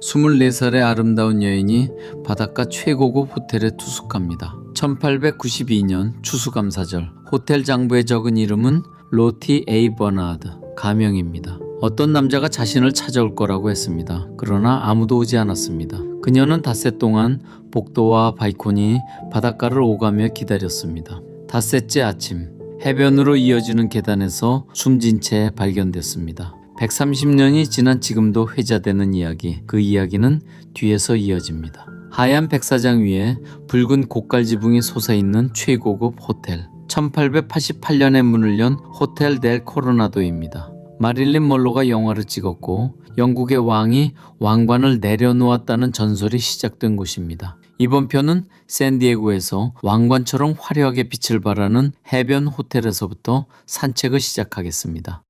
24살의 아름다운 여인이 바닷가 최고급 호텔에 투숙합니다. 1892년 추수감사절, 호텔 장부에 적은 이름은 로티 에이 버나드, 가명입니다. 어떤 남자가 자신을 찾아올 거라고 했습니다. 그러나 아무도 오지 않았습니다. 그녀는 닷새 동안 복도와 발코니, 바닷가를 오가며 기다렸습니다. 닷새째 아침, 해변으로 이어지는 계단에서 숨진 채 발견됐습니다. 130년이 지난 지금도 회자되는 이야기, 그 이야기는 뒤에서 이어집니다. 하얀 백사장 위에 붉은 고깔지붕이 솟아있는 최고급 호텔, 1888년에 문을 연 호텔 델 코로나도입니다. 마릴린 먼로가 영화를 찍었고 영국의 왕이 왕관을 내려놓았다는 전설이 시작된 곳입니다. 이번 편은 샌디에고에서 왕관처럼 화려하게 빛을 발하는 해변 호텔에서부터 산책을 시작하겠습니다.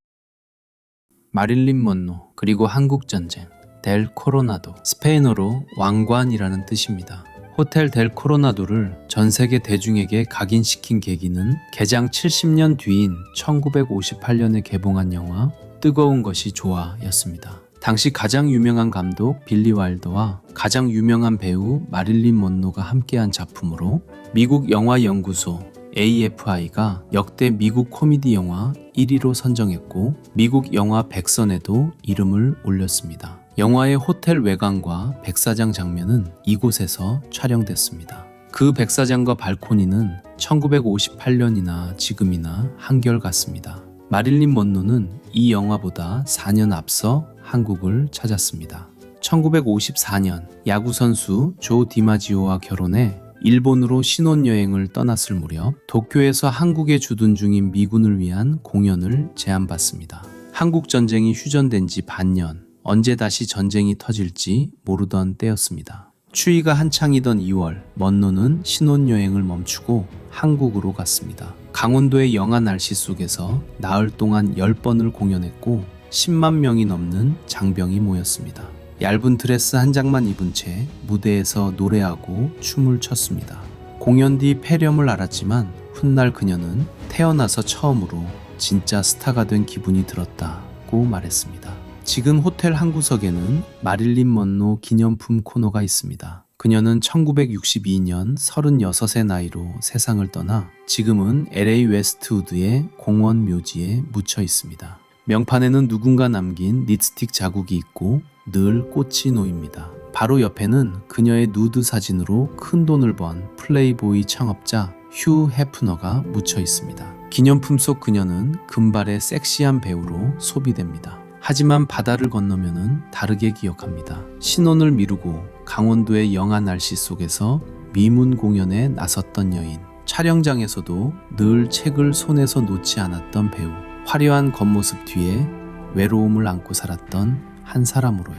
마릴린 먼로 그리고 한국전쟁, 델 코로나도, 스페인어로 왕관이라는 뜻입니다. 호텔 델 코로나도를 전 세계 대중에게 각인시킨 계기는 개장 70년 뒤인 1958년에 개봉한 영화 뜨거운 것이 좋아였습니다. 당시 가장 유명한 감독 빌리 와일더와 가장 유명한 배우 마릴린 먼로가 함께한 작품으로 미국 영화연구소 AFI가 역대 미국 코미디 영화 1위로 선정했고 미국 영화 100선에도 이름을 올렸습니다. 영화의 호텔 외관과 백사장 장면은 이곳에서 촬영됐습니다. 그 백사장과 발코니는 1958년이나 지금이나 한결같습니다. 마릴린 먼로는 이 영화보다 4년 앞서 한국을 찾았습니다. 1954년 야구선수 조 디마지오와 결혼해 일본으로 신혼여행을 떠났을 무렵 도쿄에서 한국에 주둔 중인 미군을 위한 공연을 제안받습니다. 한국전쟁이 휴전된 지 반년, 언제 다시 전쟁이 터질지 모르던 때였습니다. 추위가 한창이던 2월, 먼로는 신혼여행을 멈추고 한국으로 갔습니다. 강원도의 영하 날씨 속에서 나흘 동안 10번을 공연했고 10만 명이 넘는 장병이 모였습니다. 얇은 드레스 한 장만 입은 채 무대에서 노래하고 춤을 췄습니다. 공연 뒤 폐렴을 앓았지만 훗날 그녀는 태어나서 처음으로 진짜 스타가 된 기분이 들었다고 말했습니다. 지금 호텔 한 구석에는 마릴린 먼로 기념품 코너가 있습니다. 그녀는 1962년 36의 나이로 세상을 떠나 지금은 LA 웨스트우드의 공원 묘지에 묻혀 있습니다. 명판에는 누군가 남긴 립스틱 자국이 있고 늘 꽃이 놓입니다. 바로 옆에는 그녀의 누드 사진으로 큰 돈을 번 플레이보이 창업자 휴 해프너가 묻혀 있습니다. 기념품 속 그녀는 금발의 섹시한 배우로 소비됩니다. 하지만 바다를 건너면은 다르게 기억합니다. 신혼을 미루고 강원도의 영하 날씨 속에서 미문 공연에 나섰던 여인, 촬영장에서도 늘 책을 손에서 놓지 않았던 배우, 화려한 겉모습 뒤에 외로움을 안고 살았던 한 사람으로요.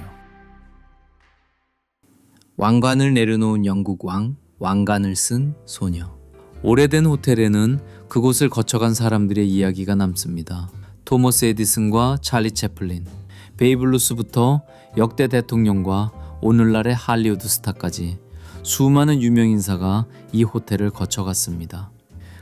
왕관을 내려놓은 영국 왕, 왕관을 쓴 소녀. 오래된 호텔에는 그곳을 거쳐간 사람들의 이야기가 남습니다. 토머스 에디슨과 찰리 채플린, 베이브 루스부터 역대 대통령과 오늘날의 할리우드 스타까지 수많은 유명 인사가 이 호텔을 거쳐갔습니다.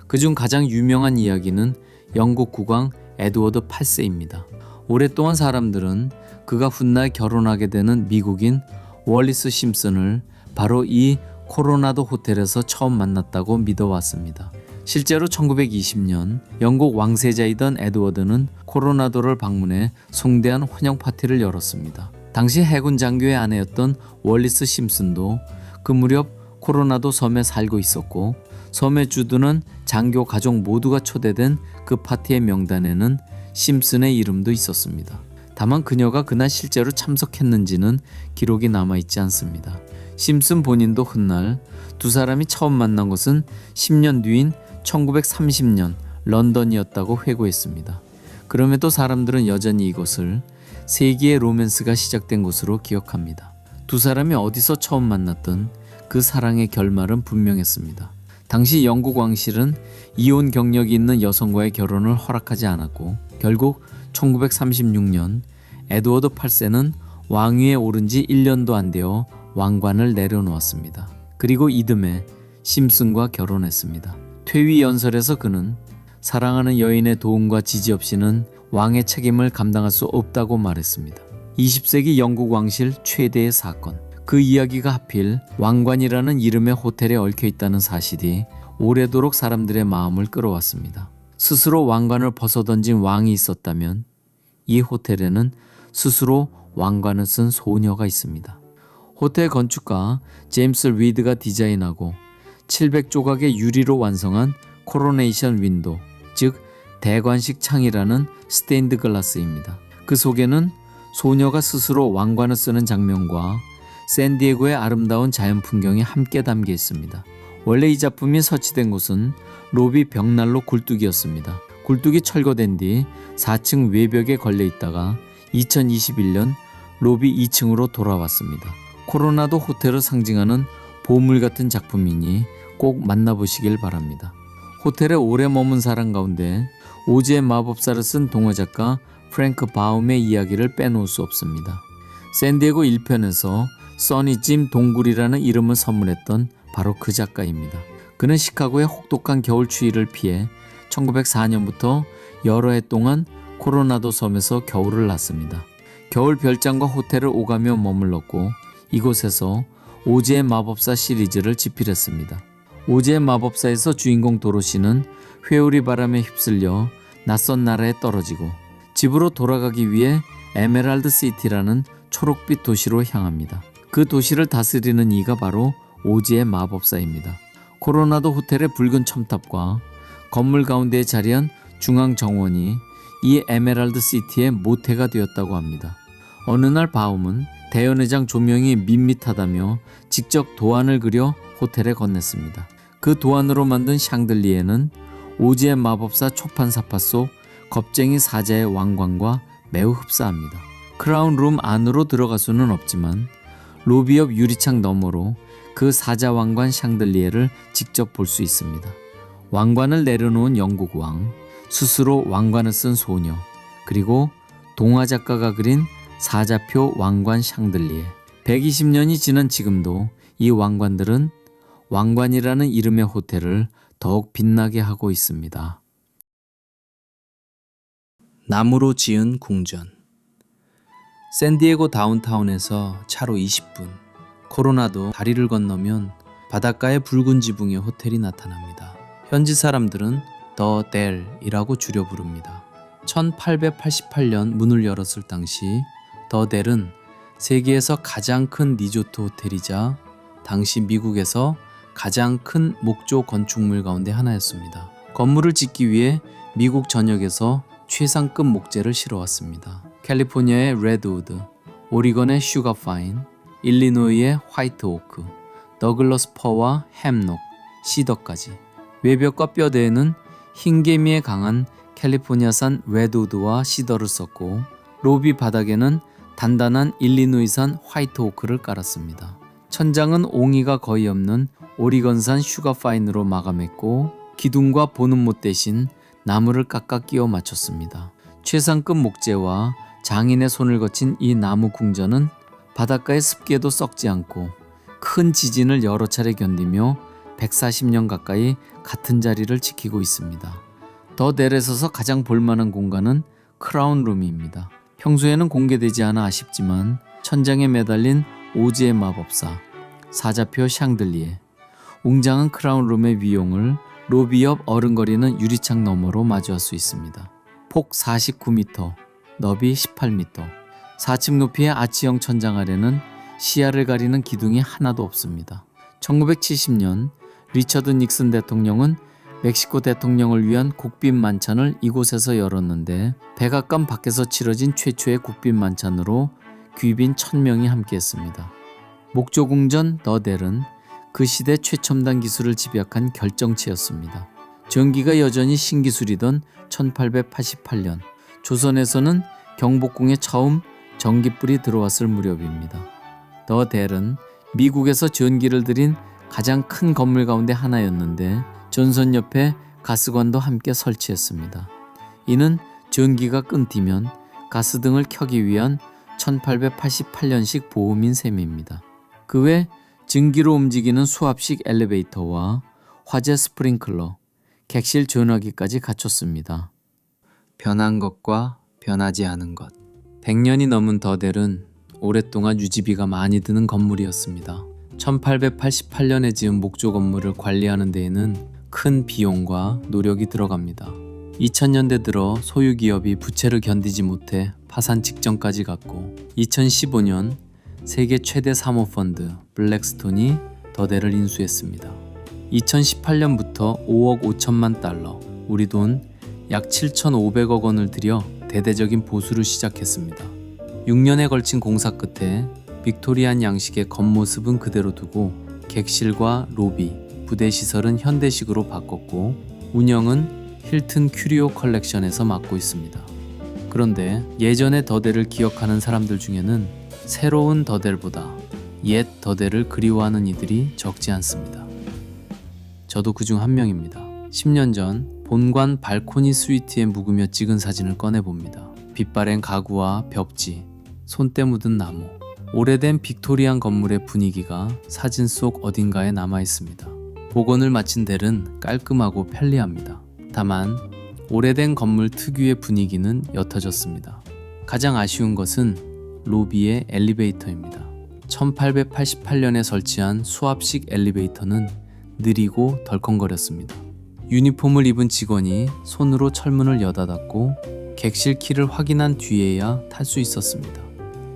그중 가장 유명한 이야기는 영국 국왕 에드워드 8세입니다. 오랫동안 사람들은 그가 훗날 결혼하게 되는 미국인 월리스 심슨을 바로 이 코로나도 호텔에서 처음 만났다고 믿어왔습니다. 실제로 1920년 영국 왕세자이던 에드워드는 코로나도를 방문해 성대한 환영 파티를 열었습니다. 당시 해군 장교의 아내였던 월리스 심슨도 그 무렵 코로나도 섬에 살고 있었고 섬에 주둔한 장교 가족 모두가 초대된 그 파티의 명단에는 심슨의 이름도 있었습니다. 다만 그녀가 그날 실제로 참석했는지는 기록이 남아있지 않습니다. 심슨 본인도 훗날 두 사람이 처음 만난 것은 10년 뒤인 1930년 런던이었다고 회고했습니다. 그럼에도 사람들은 여전히 이곳을 세기의 로맨스가 시작된 곳으로 기억합니다. 두 사람이 어디서 처음 만났던 그 사랑의 결말은 분명했습니다. 당시 영국 왕실은 이혼 경력이 있는 여성과의 결혼을 허락하지 않았고 결국 1936년 에드워드 8세는 왕위에 오른 지 1년도 안 되어 왕관을 내려놓았습니다. 그리고 이듬해 심슨과 결혼했습니다. 퇴위 연설에서 그는 사랑하는 여인의 도움과 지지 없이는 왕의 책임을 감당할 수 없다고 말했습니다. 20세기 영국 왕실 최대의 사건. 그 이야기가 하필 왕관이라는 이름의 호텔에 얽혀 있다는 사실이 오래도록 사람들의 마음을 끌어왔습니다. 스스로 왕관을 벗어던진 왕이 있었다면 이 호텔에는 스스로 왕관을 쓴 소녀가 있습니다. 호텔 건축가 제임스 리드가 디자인하고 700조각의 유리로 완성한 코로네이션 윈도, 즉 대관식 창이라는 스테인드 글라스입니다. 그 속에는 소녀가 스스로 왕관을 쓰는 장면과 샌디에고의 아름다운 자연 풍경이 함께 담겨 있습니다. 원래 이 작품이 설치된 곳은 로비 벽난로 굴뚝이었습니다. 굴뚝이 철거된 뒤 4층 외벽에 걸려 있다가 2021년 로비 2층으로 돌아왔습니다. 코로나도 호텔을 상징하는 보물 같은 작품이니 꼭 만나보시길 바랍니다. 호텔에 오래 머문 사람 가운데 오즈의 마법사를 쓴 동화작가 프랭크 바움의 이야기를 빼놓을 수 없습니다. 샌디에고 1편에서 써니 짐 동굴이라는 이름을 선물했던 바로 그 작가입니다. 그는 시카고의 혹독한 겨울 추위를 피해 1904년부터 여러 해 동안 코로나도 섬에서 겨울을 났습니다. 겨울 별장과 호텔을 오가며 머물렀고 이곳에서 오즈의 마법사 시리즈를 집필했습니다. 오즈의 마법사에서 주인공 도로시는 회오리 바람에 휩쓸려 낯선 나라에 떨어지고 집으로 돌아가기 위해 에메랄드 시티라는 초록빛 도시로 향합니다. 그 도시를 다스리는 이가 바로 오즈의 마법사입니다. 코로나도 호텔의 붉은 첨탑과 건물 가운데에 자리한 중앙 정원이 이 에메랄드 시티의 모태가 되었다고 합니다. 어느 날 바움은 대연회장 조명이 밋밋하다며 직접 도안을 그려 호텔에 건넸습니다. 그 도안으로 만든 샹들리에는 오즈의 마법사 초판사파 속 겁쟁이 사자의 왕관과 매우 흡사합니다. 크라운룸 안으로 들어갈 수는 없지만 로비 옆 유리창 너머로 그 사자 왕관 샹들리에를 직접 볼 수 있습니다. 왕관을 내려놓은 영국 왕, 스스로 왕관을 쓴 소녀, 그리고 동화 작가가 그린 사자표 왕관 샹들리에. 120년이 지난 지금도 이 왕관들은 왕관이라는 이름의 호텔을 더욱 빛나게 하고 있습니다. 나무로 지은 궁전. 샌디에고 다운타운에서 차로 20분, 코로나도 다리를 건너면 바닷가의 붉은 지붕의 호텔이 나타납니다. 현지 사람들은 더 델이라고 줄여 부릅니다. 1888년 문을 열었을 당시 더 델은 세계에서 가장 큰 리조트 호텔이자 당시 미국에서 가장 큰 목조 건축물 가운데 하나였습니다. 건물을 짓기 위해 미국 전역에서 최상급 목재를 실어왔습니다. 캘리포니아의 레드우드, 오리건의 슈가파인, 일리노이의 화이트 오크, 더글러스 퍼와 햄녹, 시더까지. 외벽과 뼈대에는 흰개미에 강한 캘리포니아산 레드우드와 시더를 썼고 로비 바닥에는 단단한 일리노이산 화이트 오크를 깔았습니다. 천장은 옹이가 거의 없는 오리건산 슈가파인으로 마감했고 기둥과 보는 못 대신 나무를 깎아 끼워 맞췄습니다. 최상급 목재와 장인의 손을 거친 이 나무 궁전은 바닷가의 습기에도 썩지 않고 큰 지진을 여러 차례 견디며 140년 가까이 같은 자리를 지키고 있습니다. 더 델에서서 가장 볼만한 공간은 크라운룸입니다. 평소에는 공개되지 않아 아쉽지만 천장에 매달린 오즈의 마법사, 사자표 샹들리에, 웅장한 크라운룸의 위용을 로비 옆 어른거리는 유리창 너머로 마주할 수 있습니다. 폭 49m, 너비 18m, 4층 높이의 아치형 천장 아래는 시야를 가리는 기둥이 하나도 없습니다. 1970년 리처드 닉슨 대통령은 멕시코 대통령을 위한 국빈 만찬을 이곳에서 열었는데 백악관 밖에서 치러진 최초의 국빈 만찬으로 귀빈 1000명이 함께했습니다. 목조궁전 더 델은 그 시대 최첨단 기술을 집약한 결정체였습니다. 전기가 여전히 신기술이던 1888년 조선에서는 경복궁에 처음 전기불이 들어왔을 무렵입니다. 더 델은 미국에서 전기를 들인 가장 큰 건물 가운데 하나였는데 전선 옆에 가스관도 함께 설치했습니다. 이는 전기가 끊기면 가스등을 켜기 위한 1888년식 보험인 셈입니다. 그 외 증기로 움직이는 수압식 엘리베이터와 화재 스프링클러, 객실 전화기까지 갖췄습니다. 변한 것과 변하지 않은 것. 100년이 넘은 더델은 오랫동안 유지비가 많이 드는 건물이었습니다. 1888년에 지은 목조 건물을 관리하는 데에는 큰 비용과 노력이 들어갑니다. 2000년대 들어 소유 기업이 부채를 견디지 못해 파산 직전까지 갔고 2015년 세계 최대 사모펀드 블랙스톤이 더델을 인수했습니다. 2018년부터 5억 5천만 달러, 우리 돈 약 7,500억 원을 들여 대대적인 보수를 시작했습니다. 6년에 걸친 공사 끝에 빅토리안 양식의 겉모습은 그대로 두고 객실과 로비, 부대 시설은 현대식으로 바꿨고 운영은 힐튼 큐리오 컬렉션에서 맡고 있습니다. 그런데 예전의 더델을 기억하는 사람들 중에는 새로운 더델보다 옛 더델을 그리워하는 이들이 적지 않습니다. 저도 그중 한 명입니다. 10년 전 본관 발코니 스위트에 묵으며 찍은 사진을 꺼내봅니다. 빛바랜 가구와 벽지, 손때 묻은 나무, 오래된 빅토리안 건물의 분위기가 사진 속 어딘가에 남아 있습니다. 복원을 마친 델은 깔끔하고 편리합니다. 다만 오래된 건물 특유의 분위기는 옅어졌습니다. 가장 아쉬운 것은 로비의 엘리베이터입니다. 1888년에 설치한 수압식 엘리베이터는 느리고 덜컹거렸습니다. 유니폼을 입은 직원이 손으로 철문을 여닫았고 객실 키를 확인한 뒤에야 탈 수 있었습니다.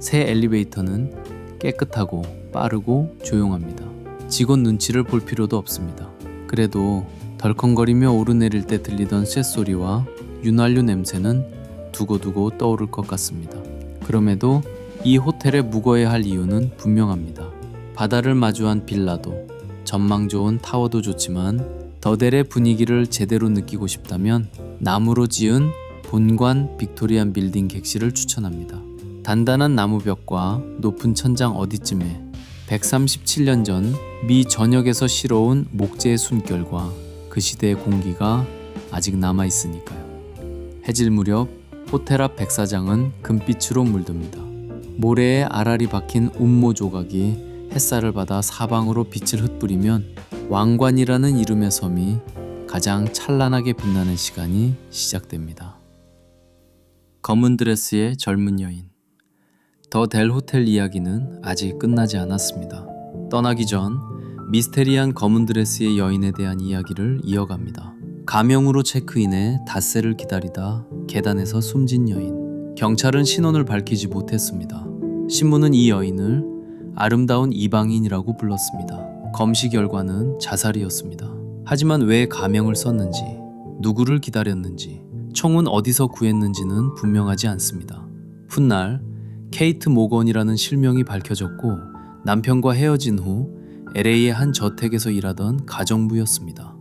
새 엘리베이터는 깨끗하고 빠르고 조용합니다. 직원 눈치를 볼 필요도 없습니다. 그래도 덜컹거리며 오르내릴 때 들리던 쇳소리와 윤활유 냄새는 두고두고 떠오를 것 같습니다. 그럼에도 이 호텔에 묵어야 할 이유는 분명합니다. 바다를 마주한 빌라도, 전망 좋은 타워도 좋지만 더델의 분위기를 제대로 느끼고 싶다면 나무로 지은 본관 빅토리안 빌딩 객실을 추천합니다. 단단한 나무벽과 높은 천장 어디쯤에 137년 전 미 전역에서 실어온 목재의 숨결과 그 시대의 공기가 아직 남아있으니까요. 해질 무렵 호텔 앞 백사장은 금빛으로 물듭니다. 모래에 알알이 박힌 운모 조각이 햇살을 받아 사방으로 빛을 흩뿌리면 왕관이라는 이름의 섬이 가장 찬란하게 빛나는 시간이 시작됩니다. 검은 드레스의 젊은 여인. 더 델 호텔 이야기는 아직 끝나지 않았습니다. 떠나기 전 미스테리한 검은 드레스의 여인에 대한 이야기를 이어갑니다. 가명으로 체크인해 닷새를 기다리다 계단에서 숨진 여인. 경찰은 신원을 밝히지 못했습니다. 신문은 이 여인을 아름다운 이방인이라고 불렀습니다. 검시 결과는 자살이었습니다. 하지만 왜 가명을 썼는지, 누구를 기다렸는지, 총은 어디서 구했는지는 분명하지 않습니다. 훗날 케이트 모건이라는 실명이 밝혀졌고 남편과 헤어진 후 LA의 한 저택에서 일하던 가정부였습니다.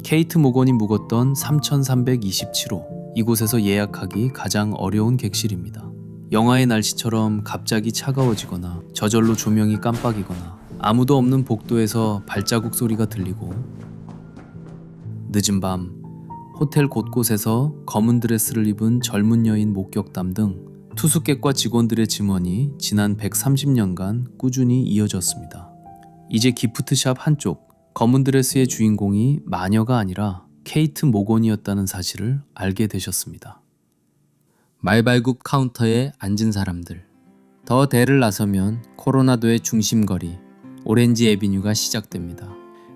케이트 모건이 묵었던 3327호, 이곳에서 예약하기 가장 어려운 객실입니다. 영화의 날씨처럼 갑자기 차가워지거나 저절로 조명이 깜빡이거나 아무도 없는 복도에서 발자국 소리가 들리고 늦은 밤 호텔 곳곳에서 검은 드레스를 입은 젊은 여인 목격담 등 투숙객과 직원들의 증언이 지난 130년간 꾸준히 이어졌습니다. 이제 기프트샵 한쪽 검은 드레스의 주인공이 마녀가 아니라 케이트 모건이었다는 사실을 알게 되셨습니다. 말발굽 카운터에 앉은 사람들. 더 델을 나서면 코로나도의 중심거리 오렌지 애비뉴가 시작됩니다.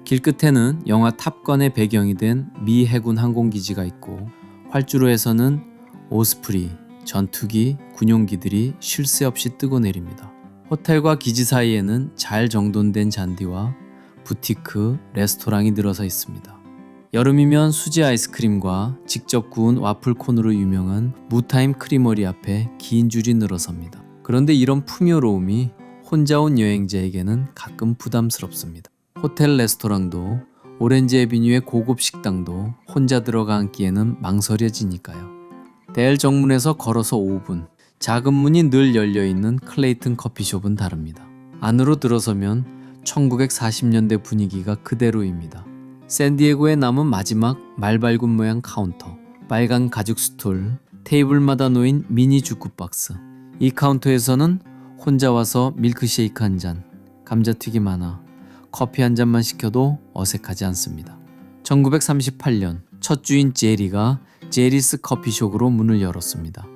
길끝에는 영화 탑건의 배경이 된 미 해군 항공기지가 있고 활주로에서는 오스프리, 전투기, 군용기들이 쉴 새 없이 뜨고 내립니다. 호텔과 기지 사이에는 잘 정돈된 잔디와 부티크, 레스토랑이 늘어서 있습니다. 여름이면 수제 아이스크림과 직접 구운 와플 콘으로 유명한 무타임 크리머리 앞에 긴 줄이 늘어섭니다. 그런데 이런 풍요로움이 혼자 온 여행자에게는 가끔 부담스럽습니다. 호텔 레스토랑도 오렌지 애비뉴의 고급 식당도 혼자 들어가 앉기에는 망설여지니까요. 델 정문에서 걸어서 5분, 작은 문이 늘 열려있는 클레이튼 커피숍은 다릅니다. 안으로 들어서면 1940년대 분위기가 그대로입니다. 샌디에고에 남은 마지막 말발굽 모양 카운터, 빨간 가죽 스툴, 테이블마다 놓인 미니 주쿠박스. 이 카운터에서는 혼자 와서 밀크쉐이크 한 잔, 감자튀김 하나, 커피 한 잔만 시켜도 어색하지 않습니다. 1938년 첫 주인 제리가 제리스 커피숍으로 문을 열었습니다.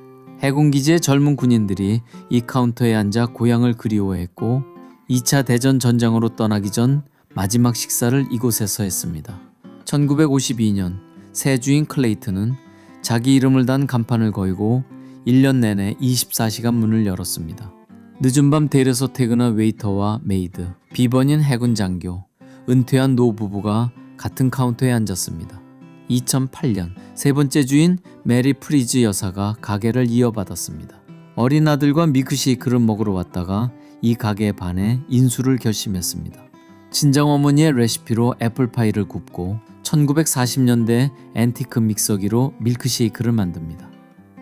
해군기지의 젊은 군인들이 이 카운터에 앉아 고향을 그리워했고 2차 대전 전장으로 떠나기 전 마지막 식사를 이곳에서 했습니다. 1952년 새 주인 클레이튼은 자기 이름을 단 간판을 걸고 1년 내내 24시간 문을 열었습니다. 늦은 밤 대리에서 퇴근한 웨이터와 메이드, 비번인 해군 장교, 은퇴한 노부부가 같은 카운터에 앉았습니다. 2008년 세 번째 주인 메리 프리즈 여사가 가게를 이어받았습니다. 어린 아들과 밀크쉐이크를 먹으러 왔다가 이 가게에 반해 인수를 결심했습니다. 친정어머니의 레시피로 애플파이를 굽고 1940년대 앤티크 믹서기로 밀크쉐이크를 만듭니다.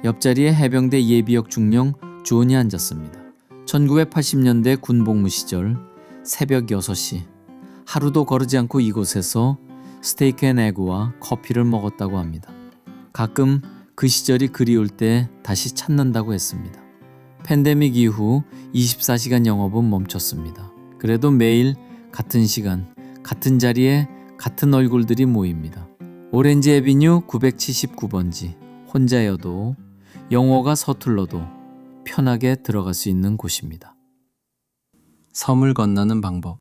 옆자리에 해병대 예비역 중령 존이 앉았습니다. 1980년대 군복무 시절 새벽 6시 하루도 거르지 않고 이곳에서 스테이크 앤 에그와 커피를 먹었다고 합니다. 가끔 그 시절이 그리울 때 다시 찾는다고 했습니다. 팬데믹 이후 24시간 영업은 멈췄습니다. 그래도 매일 같은 시간, 같은 자리에 같은 얼굴들이 모입니다. 오렌지 애비뉴 979번지, 혼자여도 영어가 서툴러도 편하게 들어갈 수 있는 곳입니다. 섬을 건너는 방법.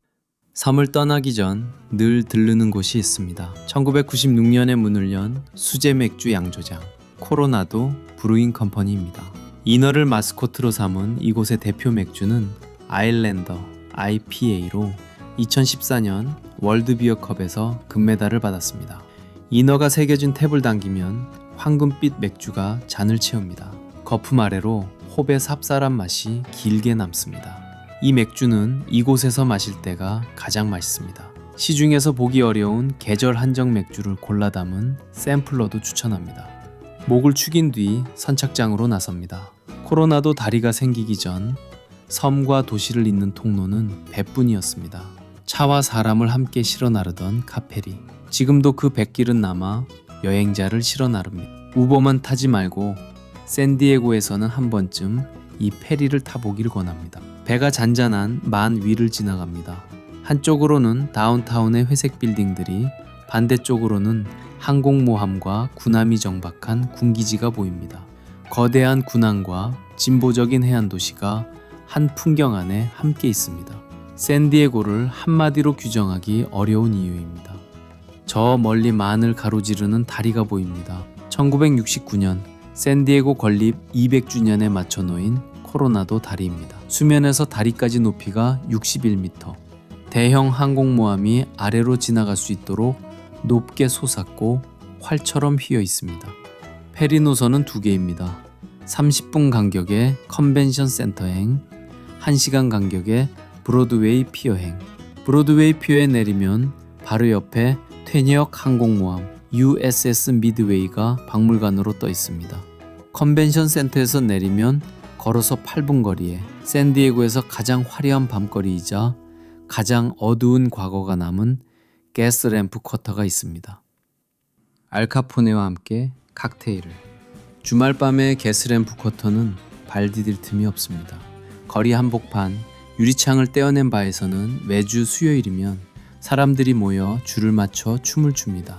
섬을 떠나기 전 늘 들르는 곳이 있습니다. 1996년에 문을 연 수제 맥주 양조장 코로나도 브루잉 컴퍼니입니다. 이너를 마스코트로 삼은 이곳의 대표 맥주는 아일랜더 IPA로 2014년 월드비어컵에서 금메달을 받았습니다. 이너가 새겨진 탭을 당기면 황금빛 맥주가 잔을 채웁니다. 거품 아래로 홉의 삽쌀한 맛이 길게 남습니다. 이 맥주는 이곳에서 마실 때가 가장 맛있습니다. 시중에서 보기 어려운 계절 한정 맥주를 골라 담은 샘플러도 추천합니다. 목을 축인 뒤 선착장으로 나섭니다. 코로나도 다리가 생기기 전 섬과 도시를 잇는 통로는 배뿐이었습니다. 차와 사람을 함께 실어 나르던 카페리. 지금도 그 백길은 남아 여행자를 실어 나릅니다. 우버만 타지 말고 샌디에고에서는 한 번쯤 이 페리를 타보기를 권합니다. 배가 잔잔한 만 위를 지나갑니다. 한쪽으로는 다운타운의 회색 빌딩들이, 반대쪽으로는 항공모함과 군함이 정박한 군기지가 보입니다. 거대한 군항과 진보적인 해안 도시가 한 풍경 안에 함께 있습니다. 샌디에고를 한마디로 규정하기 어려운 이유입니다. 저 멀리 만을 가로지르는 다리가 보입니다. 1969년 샌디에고 건립 200주년에 맞춰 놓인 코로나도 다리입니다. 수면에서 다리까지 높이가 61m. 대형 항공모함이 아래로 지나갈 수 있도록 높게 솟았고 활처럼 휘어 있습니다. 페리 노선은 2개입니다. 30분 간격의 컨벤션 센터행, 1시간 간격의 브로드웨이 피어행. 브로드웨이 피어에 내리면 바로 옆에 퇴니역 항공모함 USS 미드웨이가 박물관으로 떠 있습니다. 컨벤션 센터에서 내리면 걸어서 8분 거리에 샌디에고에서 가장 화려한 밤거리이자 가장 어두운 과거가 남은 가스램프 쿼터가 있습니다. 알카포네와 함께 칵테일을. 주말 밤의 가스램프 쿼터는 발 디딜 틈이 없습니다. 거리 한복판 유리창을 떼어낸 바에서는 매주 수요일이면 사람들이 모여 줄을 맞춰 춤을 춥니다.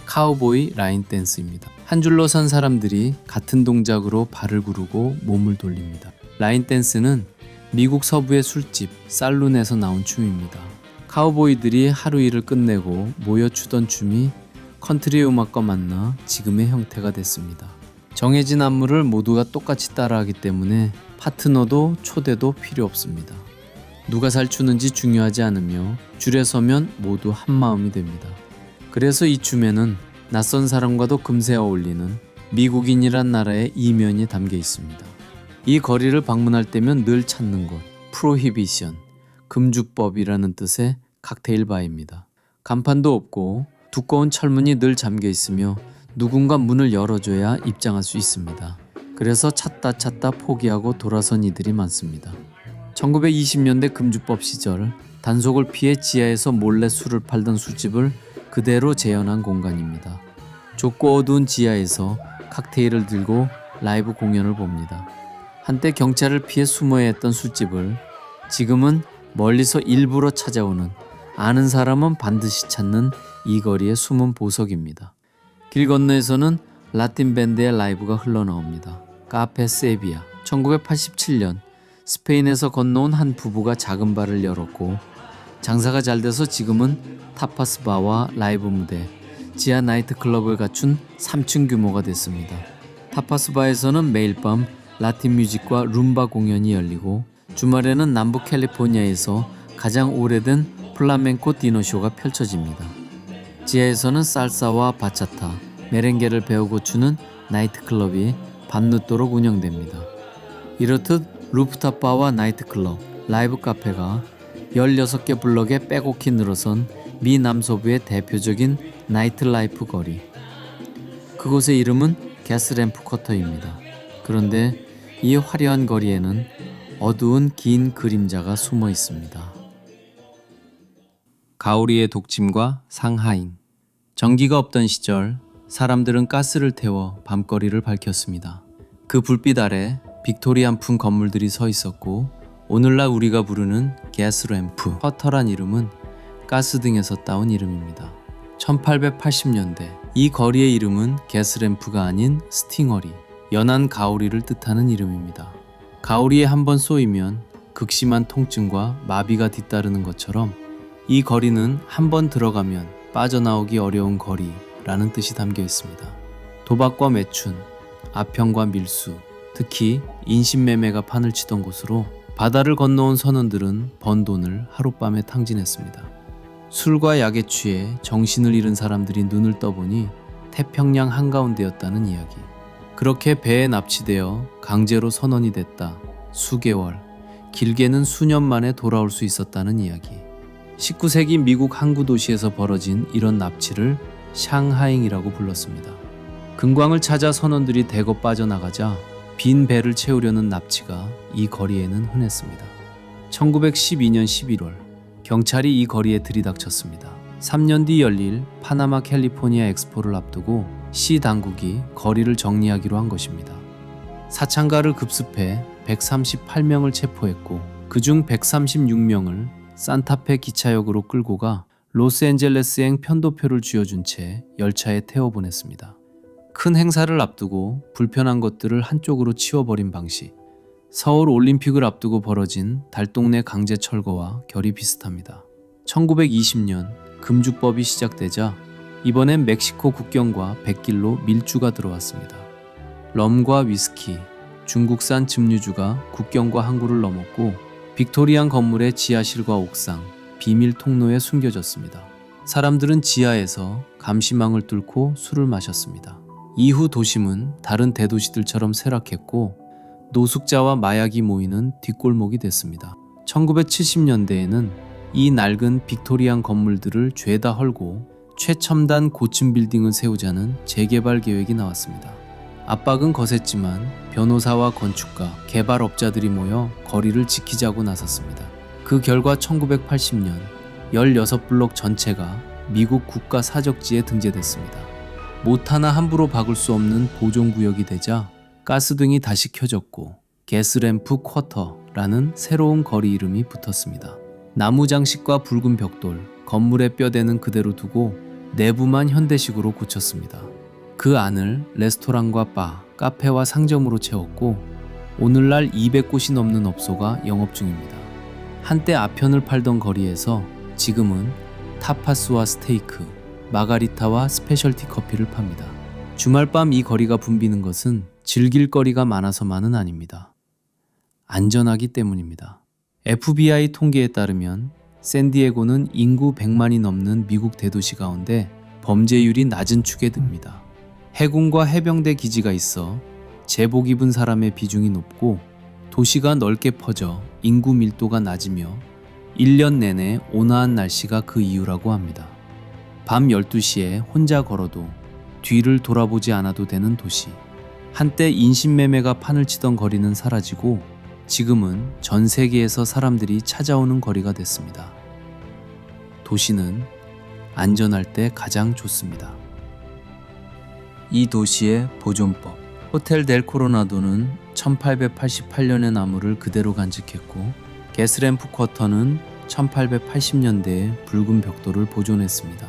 카우보이 라인 댄스입니다. 한 줄로 선 사람들이 같은 동작으로 발을 구르고 몸을 돌립니다. 라인 댄스는 미국 서부의 술집 살룬에서 나온 춤입니다. 카우보이들이 하루 일을 끝내고 모여 추던 춤이 컨트리 음악과 만나 지금의 형태가 됐습니다. 정해진 안무를 모두가 똑같이 따라하기 때문에 파트너도 초대도 필요 없습니다. 누가 잘 추는지 중요하지 않으며 줄에 서면 모두 한마음이 됩니다. 그래서 이 춤에는 낯선 사람과도 금세 어울리는 미국인이란 나라의 이면이 담겨 있습니다. 이 거리를 방문할 때면 늘 찾는 곳, 프로히비션, 금주법이라는 뜻의 칵테일 바입니다. 간판도 없고 두꺼운 철문이 늘 잠겨 있으며 누군가 문을 열어줘야 입장할 수 있습니다. 그래서 찾다 포기하고 돌아선 이들이 많습니다. 1920년대 금주법 시절 단속을 피해 지하에서 몰래 술을 팔던 술집을 그대로 재현한 공간입니다. 좁고 어두운 지하에서 칵테일을 들고 라이브 공연을 봅니다. 한때 경찰을 피해 숨어야 했던 술집을 지금은 멀리서 일부러 찾아오는, 아는 사람은 반드시 찾는 이 거리의 숨은 보석입니다. 길 건너에서는 라틴 밴드의 라이브가 흘러나옵니다. 카페 세비야. 1987년 스페인에서 건너온 한 부부가 작은 바를 열었고 장사가 잘 돼서 지금은 타파스 바와 라이브 무대, 지하 나이트클럽을 갖춘 3층 규모가 됐습니다. 타파스 바에서는 매일 밤 라틴 뮤직과 룸바 공연이 열리고 주말에는 남부 캘리포니아에서 가장 오래된 플라멩코 디너쇼가 펼쳐집니다. 지하에서는 살사와 바차타, 메렝게를 배우고 추는 나이트클럽이 밤늦도록 운영됩니다. 이렇듯 루프탑 바와 나이트클럽, 라이브 카페가 16개 블럭에 빼곡히 늘어선 미 남서부의 대표적인 나이트라이프 거리. 그곳의 이름은 가스램프 쿼터입니다. 그런데 이 화려한 거리에는 어두운 긴 그림자가 숨어 있습니다. 가오리의 독침과 상하인. 전기가 없던 시절 사람들은 가스를 태워 밤거리를 밝혔습니다. 그 불빛 아래 빅토리안풍 건물들이 서 있었고 오늘날 우리가 부르는 가스램프 쿼터란 이름은 가스등에서 따온 이름입니다. 1880년대 이 거리의 이름은 가스램프가 아닌 스팅어리, 연한 가오리를 뜻하는 이름입니다. 가오리에 한번 쏘이면 극심한 통증과 마비가 뒤따르는 것처럼 이 거리는 한번 들어가면 빠져나오기 어려운 거리라는 뜻이 담겨 있습니다. 도박과 매춘, 아평과 밀수, 특히 인신매매가 판을 치던 곳으로 바다를 건너온 선원들은 번 돈을 하룻밤에 탕진했습니다. 술과 약에 취해 정신을 잃은 사람들이 눈을 떠보니 태평양 한가운데였다는 이야기. 그렇게 배에 납치되어 강제로 선원이 됐다. 수개월, 길게는 수년 만에 돌아올 수 있었다는 이야기. 19세기 미국 항구 도시에서 벌어진 이런 납치를 샹하잉이라고 불렀습니다. 금광을 찾아 선원들이 대거 빠져나가자 빈 배를 채우려는 납치가 이 거리에는 흔했습니다. 1912년 11월 경찰이 이 거리에 들이닥쳤습니다. 3년 뒤 열릴 파나마 캘리포니아 엑스포를 앞두고 시 당국이 거리를 정리하기로 한 것입니다. 사창가를 급습해 138명을 체포했고 그중 136명을 산타페 기차역으로 끌고 가 로스앤젤레스행 편도표를 쥐어준 채 열차에 태워보냈습니다. 큰 행사를 앞두고 불편한 것들을 한쪽으로 치워버린 방식. 서울 올림픽을 앞두고 벌어진 달동네 강제 철거와 결이 비슷합니다. 1920년 금주법이 시작되자 이번엔 멕시코 국경과 백길로 밀주가 들어왔습니다. 럼과 위스키, 중국산 즙류주가 국경과 항구를 넘었고 빅토리안 건물의 지하실과 옥상, 비밀 통로에 숨겨졌습니다. 사람들은 지하에서 감시망을 뚫고 술을 마셨습니다. 이후 도심은 다른 대도시들처럼 쇠락했고 노숙자와 마약이 모이는 뒷골목이 됐습니다. 1970년대에는 이 낡은 빅토리안 건물들을 죄다 헐고 최첨단 고층 빌딩을 세우자는 재개발 계획이 나왔습니다. 압박은 거셌지만 변호사와 건축가, 개발업자들이 모여 거리를 지키자고 나섰습니다. 그 결과 1980년 16블록 전체가 미국 국가 사적지에 등재됐습니다. 못 하나 함부로 박을 수 없는 보존구역이 되자 가스등이 다시 켜졌고 가스램프 쿼터라는 새로운 거리 이름이 붙었습니다. 나무 장식과 붉은 벽돌, 건물의 뼈대는 그대로 두고 내부만 현대식으로 고쳤습니다. 그 안을 레스토랑과 바, 카페와 상점으로 채웠고 오늘날 200곳이 넘는 업소가 영업 중입니다. 한때 아편을 팔던 거리에서 지금은 타파스와 스테이크, 마가리타와 스페셜티 커피를 팝니다. 주말밤 이 거리가 붐비는 것은 즐길 거리가 많아서만은 아닙니다. 안전하기 때문입니다. FBI 통계에 따르면 샌디에고는 인구 100만이 넘는 미국 대도시 가운데 범죄율이 낮은 축에 듭니다. 해군과 해병대 기지가 있어 제복 입은 사람의 비중이 높고 도시가 넓게 퍼져 인구 밀도가 낮으며 1년 내내 온화한 날씨가 그 이유라고 합니다. 밤 12시에 혼자 걸어도 뒤를 돌아보지 않아도 되는 도시. 한때 인신매매가 판을 치던 거리는 사라지고 지금은 전 세계에서 사람들이 찾아오는 거리가 됐습니다. 도시는 안전할 때 가장 좋습니다. 이 도시의 보존법. 호텔 델 코로나도는 1888년의 나무를 그대로 간직했고 가스램프 쿼터는 1880년대에 붉은 벽돌을 보존했습니다.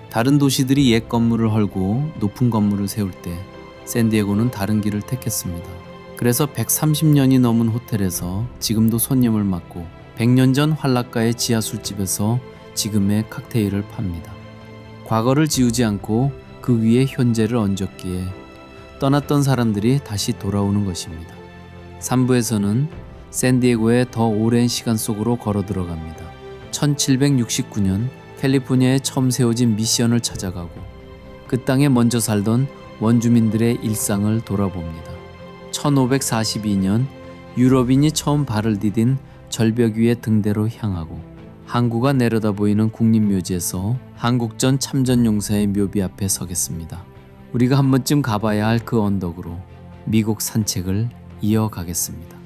다른 도시들이 옛 건물을 헐고 높은 건물을 세울 때 샌디에고는 다른 길을 택했습니다. 그래서 130년이 넘은 호텔에서 지금도 손님을 맡고 100년 전 환락가의 지하 술집에서 지금의 칵테일을 팝니다. 과거를 지우지 않고 그 위에 현재를 얹었기에 떠났던 사람들이 다시 돌아오는 것입니다. 3부에서는 샌디에고의 더 오랜 시간 속으로 걸어 들어갑니다. 1769년 캘리포니아에 처음 세워진 미션을 찾아가고 그 땅에 먼저 살던 원주민들의 일상을 돌아봅니다. 1542년 유럽인이 처음 발을 디딘 절벽 위의 등대로 향하고 항구가 내려다 보이는 국립묘지에서 한국전 참전용사의 묘비 앞에 서겠습니다. 우리가 한 번쯤 가봐야 할 그 언덕으로 미국 산책을 이어가겠습니다.